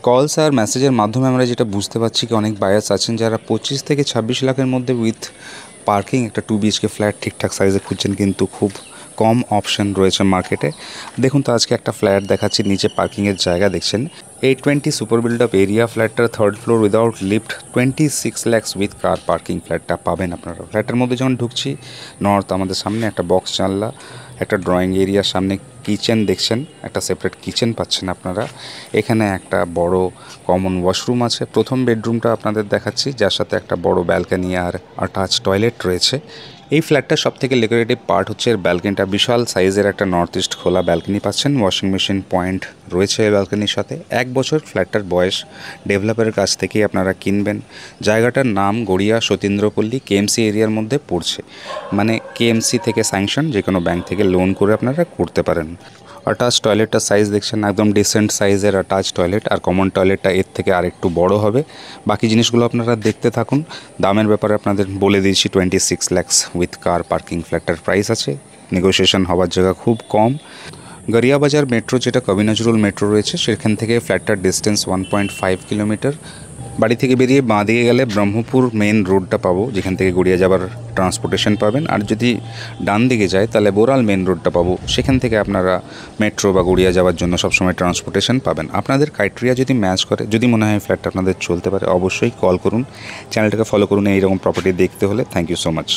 কলস আর মেসেজের মাধ্যমে আমরা যেটা বুঝতে পারছি কি অনেক বায়ার্স আছেন যারা 25 থেকে 26 লাখের মধ্যে উইথ পার্কিং একটা 2 BHK ফ্ল্যাট ঠিকঠাক সাইজে খুঁজছেন, কিন্তু খুব কম অপশন রয়েছে মার্কেটে। দেখুন তো আজকে একটা ফ্ল্যাট দেখাচ্ছি, নিচে পার্কিংয়ের জায়গা দেখছেন। 820 সুপার বিল্ড আপ এরিয়া, ফ্ল্যাটটার 3rd floor without lift, 26 lakhs with car parking ফ্ল্যাটটা পাবেন আপনারা। ফ্ল্যাটের মধ্যে যখন ঢুকছি, নর্থ আমাদের সামনে একটা বক্স জানলা, একটা ড্রয়িং এরিয়ার সামনে কিচেন দেখছেন, একটা সেপারেট কিচেন পাচ্ছেন আপনারা। এখানে একটা বড় কমন ওয়াশরুম আছে। প্রথম বেডরুমটা আপনাদের দেখাচ্ছি, যার সাথে একটা বড় ব্যালকনি আর অ্যাটাচ টয়লেট রয়েছে। এই ফ্ল্যাটটার সবথেকে ডেকোরেটিভ পার্ট হচ্ছে এর ব্যালকনিটা। বিশাল সাইজের একটা নর্থ ইস্ট খোলা ব্যালকনি পাচ্ছেন, ওয়াশিং মেশিন পয়েন্ট রয়েছে এই ব্যালকনির সাথে। 1 বছর ফ্ল্যাটটার বয়স, ডেভেলপারের কাছ থেকেই আপনারা কিনবেন। জায়গাটার নাম গড়িয়া সতীন্দ্রপল্লী, কেএমসি এরিয়ার মধ্যে পড়ছে। মানে কেএমসি থেকে স্যাংশন, যে কোনো ব্যাংক থেকে লোন করে আপনারা করতে পারেন। অ্যাটাচ টয়লেটটার সাইজ দেখছেন, একদম ডিসেন্ট সাইজের অ্যাটাচ টয়লেট, আর কমন টয়লেটটা এর থেকে আরেকটু বড় হবে। বাকি জিনিসগুলো আপনারা দেখতে থাকুন। দামের ব্যাপারে আপনাদের বলে দিয়েছি, 26 lakhs উইথ কার পার্কিং ফ্ল্যাটটার প্রাইস আছে। নেগোসিয়েশন হওয়ার জায়গা খুব কম। গড়িয়াবাজার মেট্রো, যেটা কবি নজরুল মেট্রো রয়েছে, সেখান থেকে ফ্ল্যাটটার ডিস্টেন্স 1.5 কিলোমিটার। বাড়ি থেকে বেরিয়ে বাঁ দিকে গেলে ব্রহ্মপুর মেন রোডটা পাবো, যেখান থেকে গড়িয়া যাবার ট্রান্সপোর্টেশন পাবেন। আর যদি ডান দিকে যায় তাহলে বোরাল মেন রোডটা পাবো, সেখান থেকে আপনারা মেট্রো বা গড়িয়া যাওয়ার জন্য সবসময় ট্রান্সপোর্টেশন পাবেন। আপনাদের ক্রাইটেরিয়া যদি ম্যাচ করে, যদি মনে হয় ফ্ল্যাটটা আপনাদের চলতে পারে, অবশ্যই কল করুন। চ্যানেলটাকে ফলো করুন এইরকম প্রপার্টি দেখতে হলে। Thank you so much.